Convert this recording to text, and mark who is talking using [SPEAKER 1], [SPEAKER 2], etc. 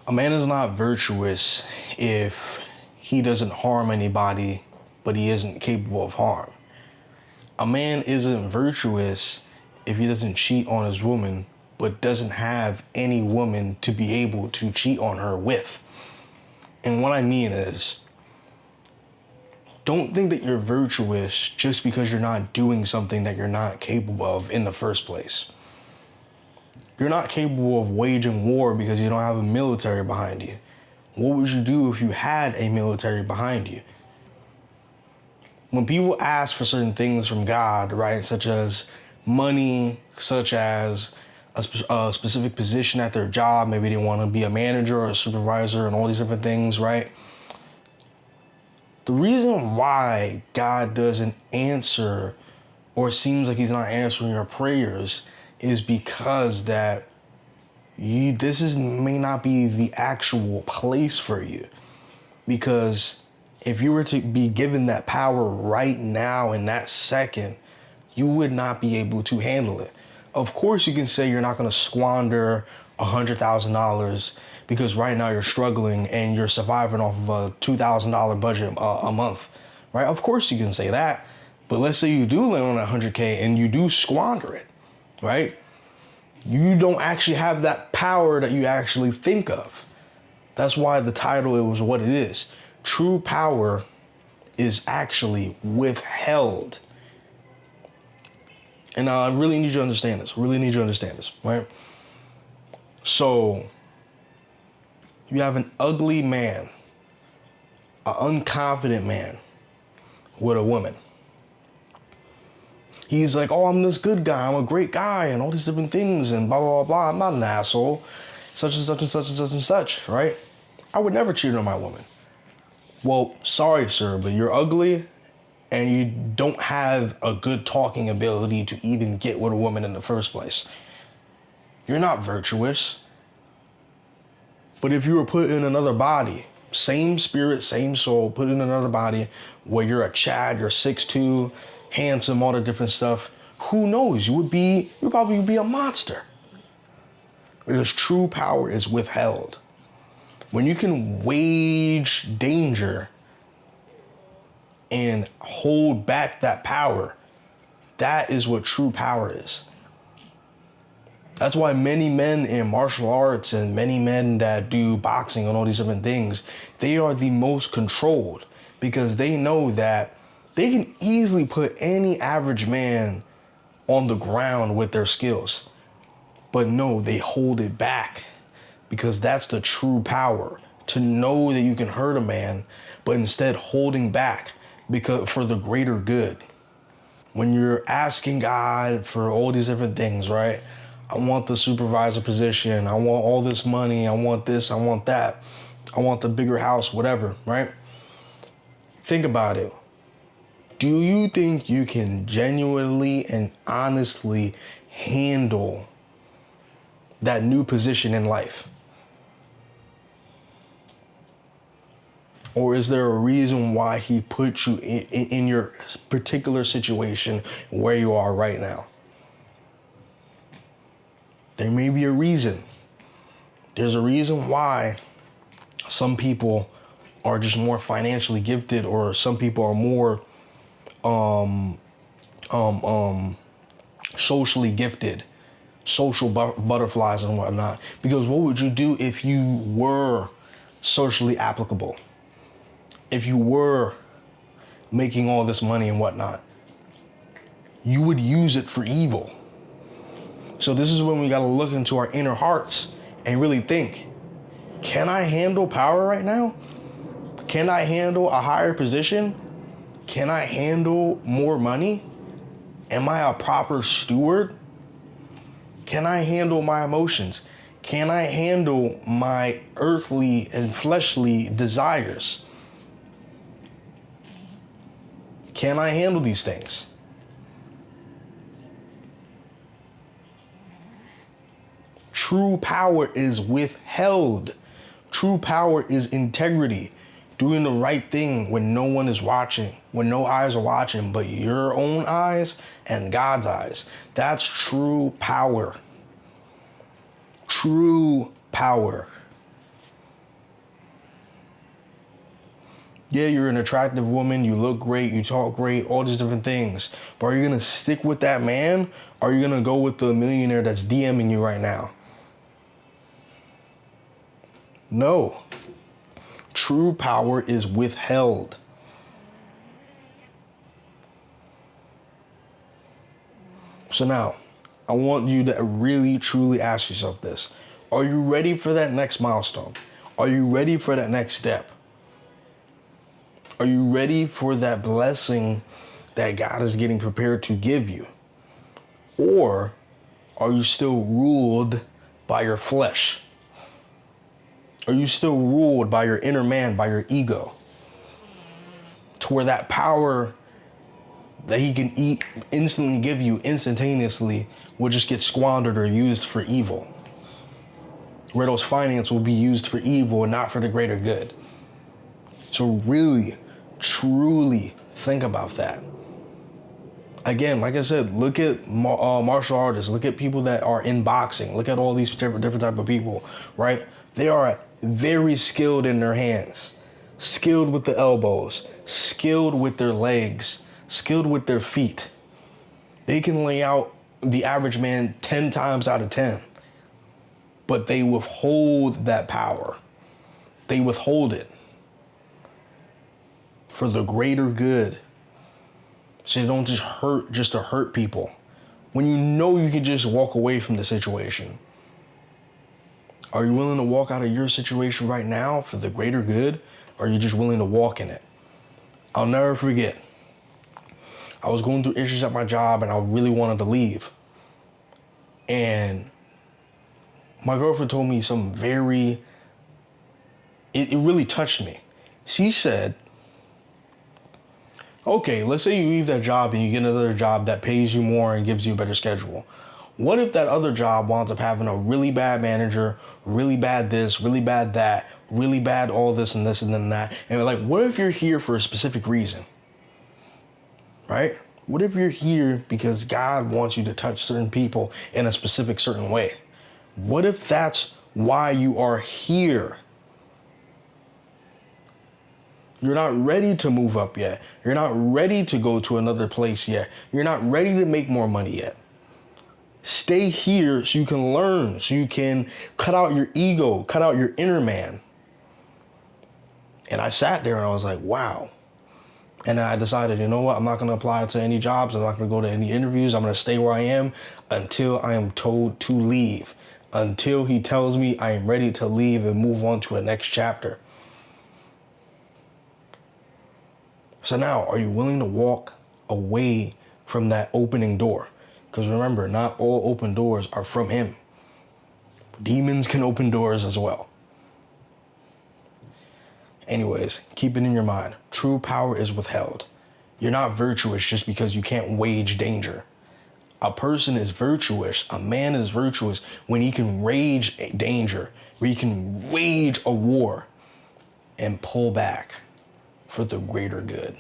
[SPEAKER 1] A man is not virtuous if he doesn't harm anybody, but he isn't capable of harm. A man isn't virtuous if he doesn't cheat on his woman, but doesn't have any woman to be able to cheat on her with. And what I mean is, don't think that you're virtuous just because you're not doing something that you're not capable of in the first place. You're not capable of waging war because you don't have a military behind you. What would you do if you had a military behind you? When people ask for certain things from God, right, such as money, such as a specific position at their job, maybe they want to be a manager or a supervisor and all these different things, right? The reason why God doesn't answer, or seems like he's not answering your prayers, is because that may not be the actual place for you. Because if you were to be given that power right now in that second, you would not be able to handle it. Of course, you can say you're not going to squander $100,000 because right now you're struggling and you're surviving off of a $2,000 budget a month, right? Of course you can say that. But let's say you do land on that 100K and you do squander it, right? You don't actually have that power that you actually think of. That's why the title, it was what it is. True power is actually withheld. And I really need you to understand this. Right? So, you have an ugly man, an unconfident man with a woman. He's like, oh, I'm this good guy, I'm a great guy, and all these different things, and blah, blah, blah, blah. I'm not an asshole, such and such and such and such and such, right? I would never cheat on my woman. Well, sorry, sir, but you're ugly, and you don't have a good talking ability to even get with a woman in the first place. You're not virtuous. But if you were put in another body, same spirit, same soul, put in another body, where you're a Chad, you're 6'2", handsome, all the different stuff, who knows? You'd probably be a monster. Because true power is withheld. When you can wage danger and hold back that power, that is what true power is. That's why many men in martial arts and many men that do boxing and all these different things, they are the most controlled because they know that they can easily put any average man on the ground with their skills. But no, they hold it back because that's the true power. To know that you can hurt a man, but instead holding back because for the greater good. When you're asking God for all these different things, right? I want the supervisor position. I want all this money. I want this. I want that. I want the bigger house, whatever, right? Think about it. Do you think you can genuinely and honestly handle that new position in life? Or is there a reason why he put you in your particular situation where you are right now? There may be a reason. There's a reason why some people are just more financially gifted, or some people are more socially gifted, social butterflies and whatnot. Because what would you do if you were socially applicable? If you were making all this money and whatnot, you would use it for evil. So this is when we got to look into our inner hearts and really think, can I handle power right now? Can I handle a higher position? Can I handle more money? Am I a proper steward? Can I handle my emotions? Can I handle my earthly and fleshly desires? Can I handle these things? True power is withheld. True power is integrity. Doing the right thing when no one is watching, when no eyes are watching, but your own eyes and God's eyes. That's true power. True power. Yeah, you're an attractive woman, you look great, you talk great, all these different things. But are you gonna stick with that man? Or are you gonna go with the millionaire that's DMing you right now? No. True power is withheld. So now, I want you to really, truly ask yourself this. Are you ready for that next milestone? Are you ready for that next step? Are you ready for that blessing that God is getting prepared to give you? Or are you still ruled by your flesh? Are you still ruled by your inner man, by your ego? To where that power that he can instantly give you instantaneously will just get squandered or used for evil. Where those finances will be used for evil and not for the greater good. So really, truly think about that. Again, like I said, look at martial artists. Look at people that are in boxing. Look at all these different type of people, right? They are very skilled in their hands, skilled with the elbows, skilled with their legs, skilled with their feet. They can lay out the average man 10 times out of 10, but they withhold that power. They withhold it for the greater good. So you don't just hurt just to hurt people. When you know you can just walk away from the situation. Are you willing to walk out of your situation right now for the greater good? Or are you just willing to walk in it? I'll never forget. I was going through issues at my job and I really wanted to leave. And my girlfriend told me something it really touched me. She said, okay, let's say you leave that job and you get another job that pays you more and gives you a better schedule. What if that other job winds up having a really bad manager, really bad this, really bad that, really bad all this and this and then that? And like, what if you're here for a specific reason? Right? What if you're here because God wants you to touch certain people in a specific certain way? What if that's why you are here? You're not ready to move up yet. You're not ready to go to another place yet. You're not ready to make more money yet. Stay here so you can learn, so you can cut out your ego, cut out your inner man. And I sat there and I was like, wow. And I decided, you know what? I'm not going to apply to any jobs. I'm not going to go to any interviews. I'm going to stay where I am until I am told to leave. Until he tells me I am ready to leave and move on to a next chapter. So now, are you willing to walk away from that opening door? Because remember, not all open doors are from him. Demons can open doors as well. Anyways, keep it in your mind. True power is withheld. You're not virtuous just because you can't wage danger. A person is virtuous, a man is virtuous when he can rage danger, where he can wage a war and pull back for the greater good.